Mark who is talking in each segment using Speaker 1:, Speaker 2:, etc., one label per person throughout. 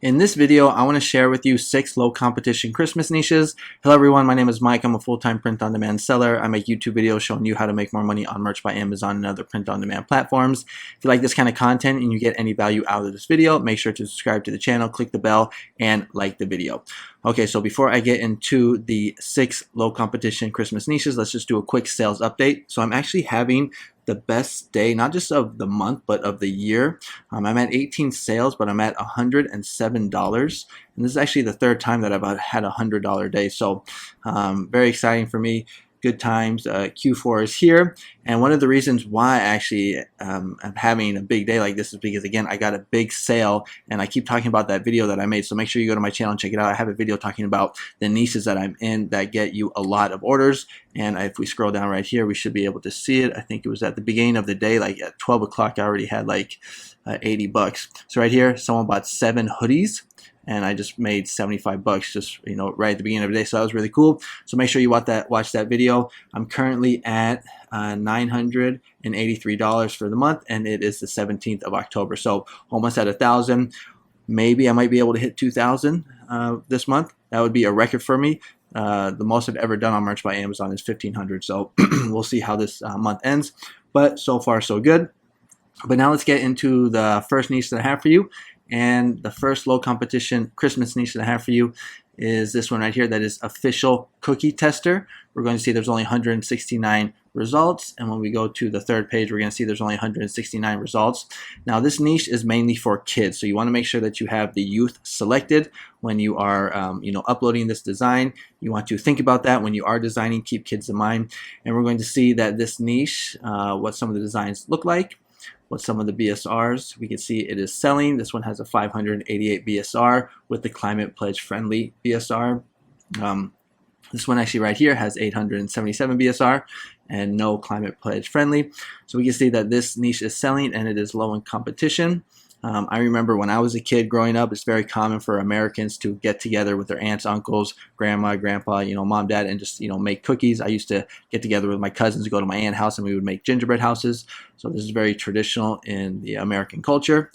Speaker 1: In this video, I want to share with you 6 low competition Christmas niches. Hello everyone, my name is Mike. I'm a full-time print-on-demand seller. I make YouTube videos showing you how to make more money on Merch by Amazon and other print-on-demand platforms. If you like this kind of content and you get any value out of this video, make sure to subscribe to the channel, click the bell, and like the video. Okay, so before I get into the 6 low competition Christmas niches, let's just do a quick sales update. So I'm actually having the best day, not just of the month, but of the year. I'm at 18 sales, but I'm at $107. And this is actually the 3rd time that I've had a $100 day. So very exciting for me. Good times. Q4 is here, and one of the reasons why I actually am having a big day like this is because, again, I got a big sale, and I keep talking about that video that I made, so make sure you go to my channel and check it out. I have a video talking about the niches that I'm in that get you a lot of orders, and if we scroll down right here, we should be able to see it. I think it was at the beginning of the day, like at 12 o'clock, I already had like 80 bucks. So right here, someone bought 7 hoodies, and I just made 75 bucks just, you know, right at the beginning of the day. So that was really cool. So make sure you watch that video. I'm currently at $983 for the month, and it is the 17th of October. So almost at 1,000. Maybe I might be able to hit 2,000 this month. That would be a record for me. The most I've ever done on Merch by Amazon is 1,500. So we'll see how this month ends. But so far, so good. But now let's get into the first niche that I have for you. And the first low competition Christmas niche that I have for you is this one right here, that is official cookie tester. We're going to see there's only 169 results, and when we go to the 3rd page, we're going to see there's only 169 results. Now this niche is mainly for kids, so you want to make sure that you have the youth selected when you are uploading this design. You want to think about that when you are designing, keep kids in mind. And we're going to see that this niche, what some of the designs look like, what some of the BSRs. We can see it is selling. This one has a 588 BSR with the climate pledge friendly BSR. This one actually right here has 877 BSR and no climate pledge friendly. So we can see that this niche is selling and it is low in competition. I remember when I was a kid growing up, it's very common for Americans to get together with their aunts, uncles, grandma, grandpa, mom, dad, and just, make cookies. I used to get together with my cousins, go to my aunt's house, and we would make gingerbread houses. So this is very traditional in the American culture.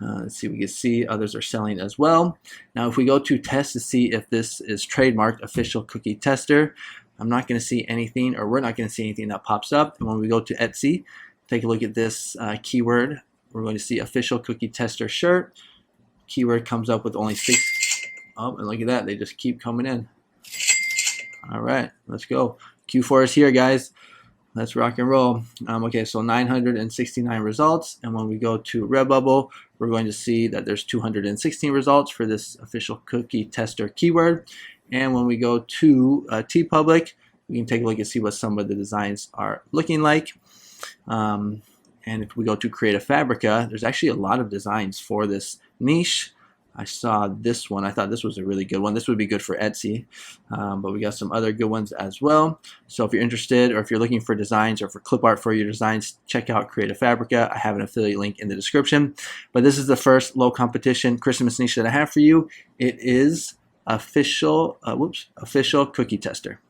Speaker 1: Let's see, we can see others are selling as well. Now, if we go to test to see if this is trademarked official cookie tester, I'm not going to see anything, or we're not going to see anything that pops up. And when we go to Etsy, take a look at this keyword. We're going to see official cookie tester shirt. Keyword comes up with only 6. Oh, and look at that. They just keep coming in. All right, let's go. Q4 is here, guys. Let's rock and roll. Okay, so 969 results. And when we go to Redbubble, we're going to see that there's 216 results for this official cookie tester keyword. And when we go to TeePublic, we can take a look and see what some of the designs are looking like. And if we go to Creative Fabrica, there's actually a lot of designs for this niche. I saw this one. I thought this was a really good one. This would be good for Etsy, but we got some other good ones as well. So if you're interested, or if you're looking for designs or for clip art for your designs, check out Creative Fabrica. I have an affiliate link in the description. But this is the first low competition Christmas niche that I have for you. It is official cookie tester.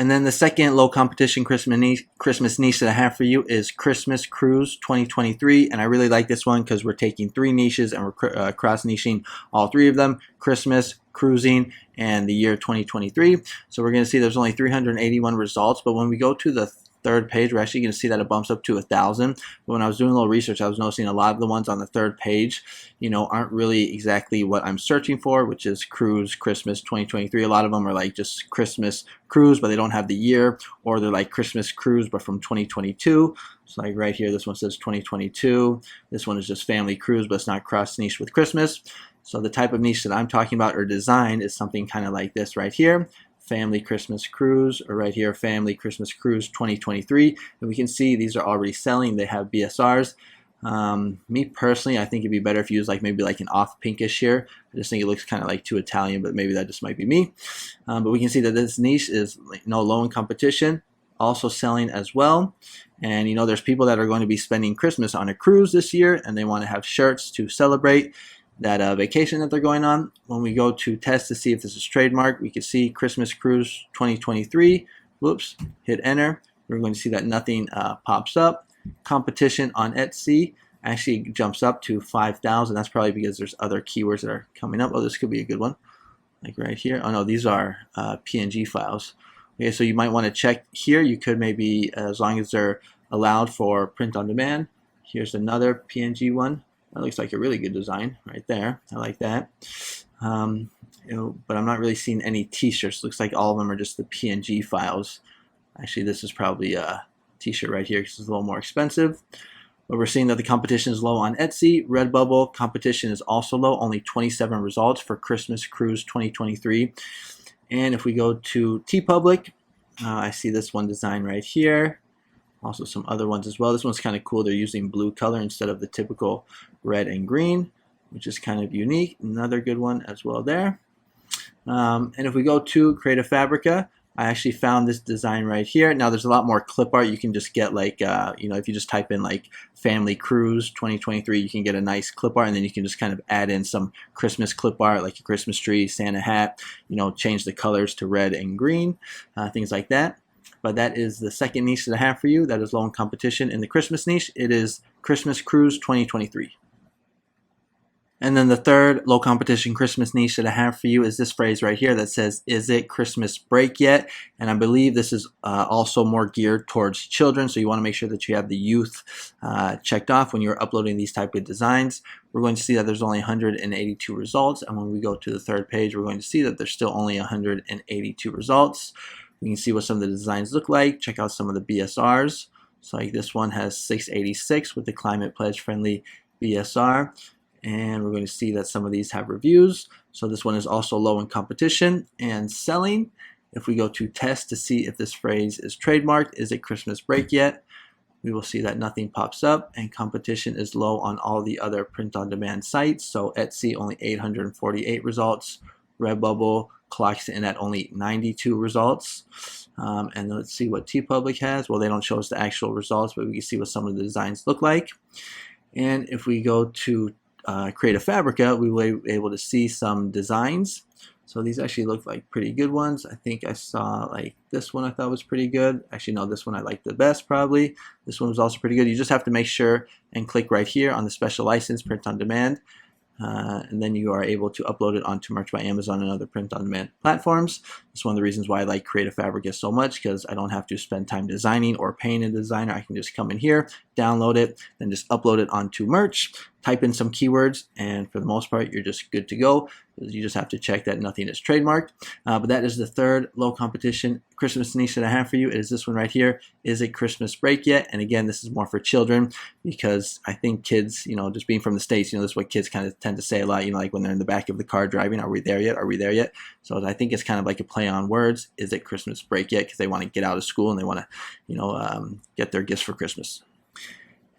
Speaker 1: And then the second low competition Christmas niche that I have for you is Christmas Cruise 2023. And I really like this one because we're taking 3 niches and we're cross-niching all 3 of them: Christmas, cruising, and the year 2023. So we're going to see there's only 381 results. But when we go to the 3rd page, we're actually going to see that it bumps up to 1,000. But when I was doing a little research, I was noticing a lot of the ones on the 3rd page, aren't really exactly what I'm searching for, which is cruise, Christmas 2023. A lot of them are like just Christmas cruise, but they don't have the year, or they're like Christmas cruise, but from 2022. So like right here, this one says 2022. This one is just family cruise, but it's not cross-niche with Christmas. So the type of niche that I'm talking about, or design, is something kind of like this right here: Family Christmas Cruise, or right here, Family Christmas Cruise 2023. And we can see these are already selling. They have BSRs. Me personally, I think it'd be better if you use maybe an off pinkish here. I just think it looks kind of like too Italian, but maybe that just might be me. But we can see that this niche is low in competition, also selling as well. And there's people that are going to be spending Christmas on a cruise this year, and they want to have shirts to celebrate that vacation that they're going on. When we go to test to see if this is trademark, we can see Christmas Cruise 2023. Whoops, hit enter. We're going to see that nothing pops up. Competition on Etsy actually jumps up to 5,000. That's probably because there's other keywords that are coming up. Oh, this could be a good one, like right here. Oh no, these are PNG files. Okay, so you might want to check here. You could maybe, as long as they're allowed for print on demand. Here's another PNG one. That looks like a really good design right there. I like that. But I'm not really seeing any t-shirts. Looks like all of them are just the PNG files. Actually, this is probably a t-shirt right here because it's a little more expensive. But we're seeing that the competition is low on Etsy. Redbubble competition is also low, only 27 results for Christmas Cruise 2023. And if we go to TeePublic, I see this one design right here. Also some other ones as well. This one's kind of cool. They're using blue color instead of the typical red and green, which is kind of unique. Another good one as well there. And if we go to Creative Fabrica, I actually found this design right here. Now there's a lot more clip art. You can just get like, if you just type in like Family Cruise 2023, you can get a nice clip art, and then you can just kind of add in some Christmas clip art, like a Christmas tree, Santa hat, change the colors to red and green, things like that. But that is the second niche that I have for you. That is low in competition. In the Christmas niche, it is Christmas Cruise 2023. And then the third low competition Christmas niche that I have for you is this phrase right here that says, "Is it Christmas break yet?" And I believe this is also more geared towards children, so you want to make sure that you have the youth checked off when you're uploading these type of designs. We're going to see that there's only 182 results, and when we go to the third page, we're going to see that there's still only 182 results. We can see what some of the designs look like. Check out some of the BSRs. So like this one has 686 with the Climate Pledge Friendly BSR. And we're going to see that some of these have reviews. So this one is also low in competition and selling. If we go to test to see if this phrase is trademarked, is it Christmas break yet? We will see that nothing pops up, and competition is low on all the other print-on-demand sites. So Etsy, only 848 results. Redbubble clocks in at only 92 results. And let's see what TeePublic has. Well, they don't show us the actual results, but we can see what some of the designs look like. And if we go to Creative Fabrica, we will be able to see some designs. So these actually look like pretty good ones. I think I saw like this one I thought was pretty good. Actually, no, this one I like the best probably. This one was also pretty good. You just have to make sure and click right here on the special license, print on demand. And then you are able to upload it onto Merch by Amazon and other print-on-demand platforms. It's one of the reasons why I like Creative Fabrica so much, because I don't have to spend time designing or paying a designer. I can just come in here, download it, then just upload it onto Merch, type in some keywords, and for the most part, you're just good to go. You just have to check that nothing is trademarked. But that is the third low competition Christmas niche that I have for you. It is this one right here. Is it Christmas break yet? And again, this is more for children, because I think kids, just being from the States, this is what kids kind of tend to say a lot, like when they're in the back of the car driving, are we there yet? Are we there yet? So I think it's kind of like a play on words. Is it Christmas break yet? Because they want to get out of school and they want to, get their gifts for Christmas.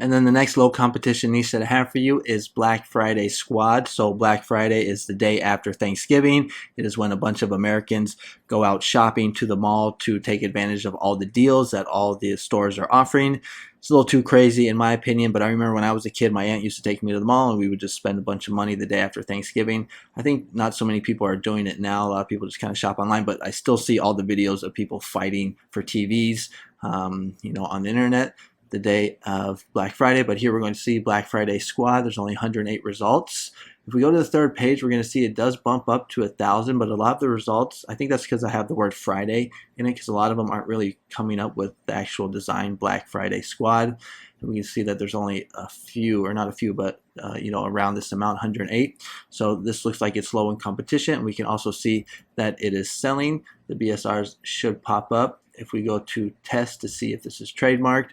Speaker 1: And then the next low competition niche that I have for you is Black Friday Squad. So Black Friday is the day after Thanksgiving. It is when a bunch of Americans go out shopping to the mall to take advantage of all the deals that all the stores are offering. It's a little too crazy in my opinion, but I remember when I was a kid, my aunt used to take me to the mall and we would just spend a bunch of money the day after Thanksgiving. I think not so many people are doing it now. A lot of people just kind of shop online, but I still see all the videos of people fighting for TVs, on the internet the day of Black Friday. But here we're going to see Black Friday Squad. There's only 108 results. If we go to the third page, we're going to see it does bump up to 1,000, but a lot of the results, I think that's because I have the word Friday in it, because a lot of them aren't really coming up with the actual design Black Friday Squad. And we can see that there's only a few, or not a few, but around this amount, 108. So this looks like it's low in competition. And we can also see that it is selling. The BSRs should pop up. If we go to test to see if this is trademarked,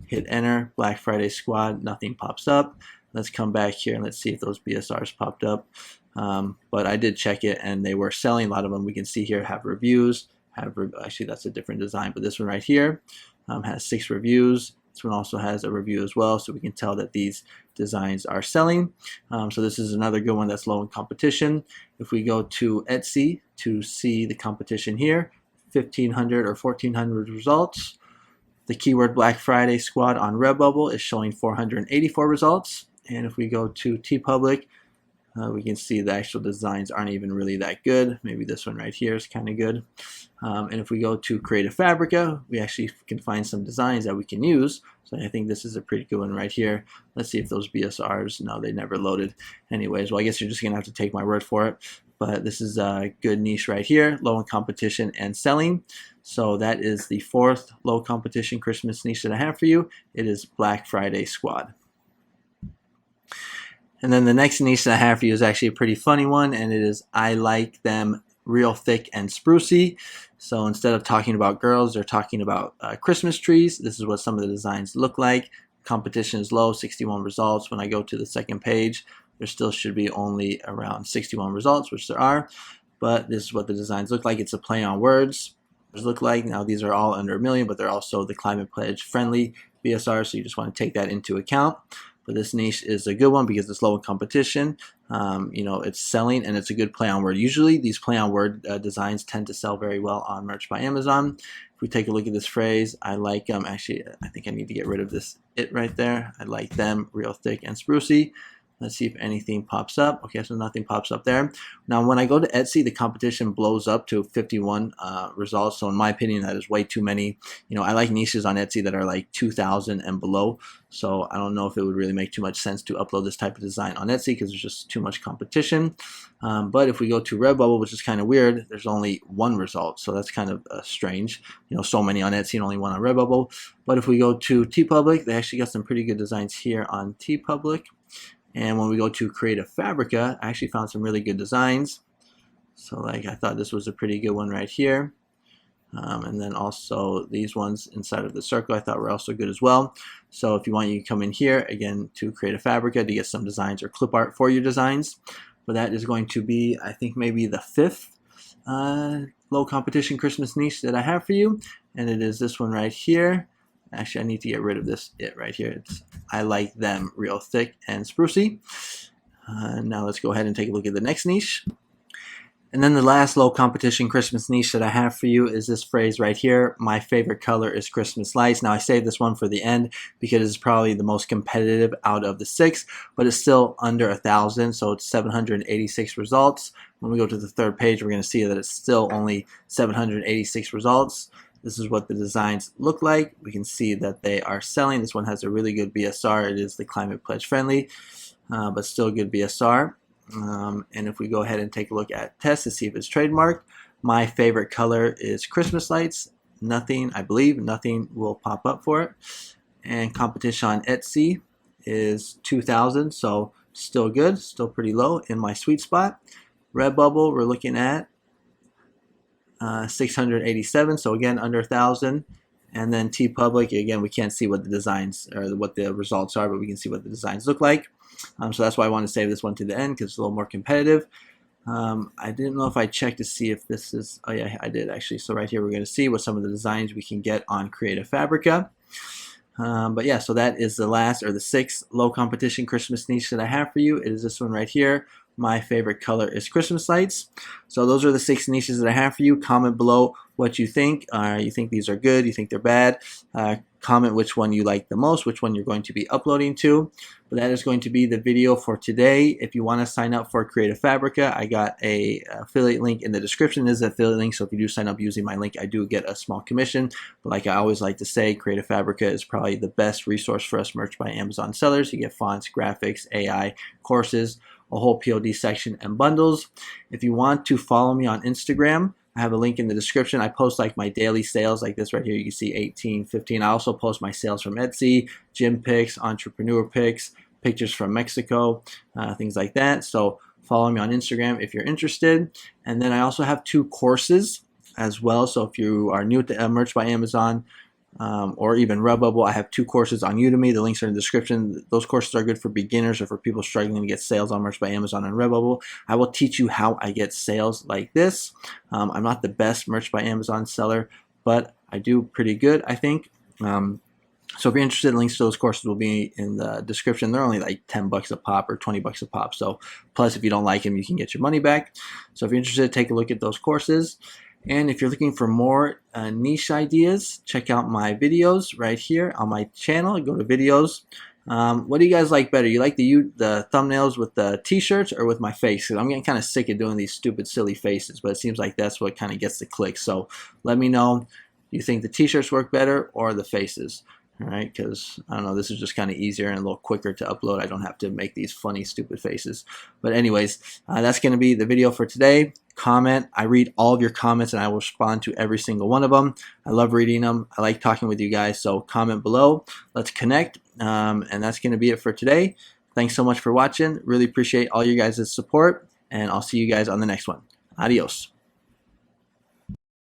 Speaker 1: hit enter, Black Friday Squad, nothing pops up. Let's come back here and let's see if those BSRs popped up. But I did check it and they were selling. A lot of them we can see here have reviews. Actually, that's a different design, but this one right here has 6 reviews. This one also has a review as well, so we can tell that these designs are selling. So this is another good one that's low in competition. If we go to Etsy to see the competition here, 1,500 or 1,400 results. The keyword Black Friday Squad on Redbubble is showing 484 results. And if we go to TeePublic, We can see the actual designs aren't even really that good. Maybe this one right here is kind of good. And if we go to Creative Fabrica, we actually can find some designs that we can use. So I think this is a pretty good one right here. Let's see if those BSRs, no, they never loaded. Anyways, well, I guess you're just gonna have to take my word for it. But this is a good niche right here, low in competition and selling. So that is the 4th low competition Christmas niche that I have for you. It is Black Friday Squad. And then the next niche that I have for you is actually a pretty funny one, and it is I like them real thick and sprucey. So instead of talking about girls, they're talking about Christmas trees. This is what some of the designs look like. Competition is low, 61 results. When I go to the second page, there still should be only around 61 results, which there are. But this is what the designs look like. It's a play on words. Look like now these are all under 1 million, but they're also the climate pledge friendly BSR, so you just want to take that into account. But this niche is a good one because it's low in competition. You know, it's selling and it's a good play on word. Usually these play on word designs tend to sell very well on Merch by Amazon. If we take a look at this phrase, I like them. Actually, I think I need to get rid of this it right there. I like them real thick and sprucey. Let's see if anything pops up. Okay, so nothing pops up there. Now, when I go to Etsy, the competition blows up to 51 results. So in my opinion, that is way too many. You know, I like niches on Etsy that are like 2,000 and below. So I don't know if it would really make too much sense to upload this type of design on Etsy because there's just too much competition. But if we go to Redbubble, which is kind of weird, there's only 1 result. So that's kind of strange. You know, so many on Etsy and only 1 on Redbubble. But if we go to TeePublic, they actually got some pretty good designs here on TeePublic. And when we go to Creative Fabrica, I actually found some really good designs. So like I thought this was a pretty good one right here. And then also these ones inside of the circle I thought were also good as well. So if you want, you can come in here again to Creative Fabrica to get some designs or clip art for your designs. But that is going to be, I think, maybe the 5th low competition Christmas niche that I have for you. And it is this one right here. Actually, I need to get rid of this it right here. It's I like them real thick and sprucey. Now let's go ahead and take a look at the next niche. And then the last low competition Christmas niche that I have for you is this phrase right here. My favorite color is Christmas lights. Now I saved this one for the end because it's probably the most competitive out of the 6, but it's still under 1,000, so it's 786 results. When we go to the 3rd page, we're going to see that it's still only 786 results. This is what the designs look like. We can see that they are selling. This one has a really good BSR. It is the climate pledge friendly, but still good BSR. And if we go ahead and take a look at test to see if it's trademarked, my favorite color is Christmas lights. Nothing, I believe, nothing will pop up for it. And competition on Etsy is 2,000, so still good, still pretty low in my sweet spot. Redbubble, we're looking at 687, so again under 1,000. And then TeePublic, again, we can't see what the designs or what the results are, but we can see what the designs look like. So that's why I want to save this one to the end because it's a little more competitive. I didn't know if I checked to see if this is, oh yeah, I did actually. So right here we're going to see what some of the designs we can get on Creative Fabrica. But yeah, so that is the last or the 6th low competition Christmas niche that I have for you. It is this one right here. My favorite color is Christmas lights. So those are the 6 niches that I have for you. Comment below what you think. You think these are good? You think they're bad? Comment which one you like the most, which one you're going to be uploading to. But that is going to be the video for today. If you want to sign up for Creative Fabrica, I got a affiliate link in the description. This is an affiliate link, so if you do sign up using my link, I do get a small commission. But like I always like to say, Creative Fabrica is probably the best resource for us Merch by Amazon sellers. You get fonts, graphics, AI, courses, a whole POD section, and bundles. If you want to follow me on Instagram, I have a link in the description. I post like my daily sales like this right here. You can see 18, 15. I also post my sales from Etsy, gym pics, entrepreneur pics, pictures from Mexico, things like that. So follow me on Instagram if you're interested. And then I also have 2 courses as well. So if you are new to Merch by Amazon, or even Redbubble, I have 2 courses on Udemy. The links are in the description. Those courses are good for beginners or for people struggling to get sales on Merch by Amazon and Redbubble. I will teach you how I get sales like this. I'm not the best Merch by Amazon seller, but I do pretty good, I think. So if you're interested, links to those courses will be in the description. They're only like 10 bucks a pop or 20 bucks a pop. So plus if you don't like them, you can get your money back. So if you're interested, take a look at those courses. And if you're looking for more niche ideas, check out my videos right here on my channel. Go to videos, What do you guys like better? You like the thumbnails with the t-shirts or with my face? 'Cause I'm getting kind of sick of doing these stupid, silly faces, but it seems like that's what kind of gets the clicks. So let me know. Do you think the t-shirts work better or the faces? All right, because I don't know, this is just kind of easier and a little quicker to upload. I don't have to make these funny, stupid faces. But anyways, that's going to be the video for today. Comment. I read all of your comments and I will respond to every single one of them. I love reading them. I like talking with you guys. So comment below. Let's connect. And that's going to be it for today. Thanks so much for watching. Really appreciate all you guys' support. And I'll see you guys on the next one. Adios.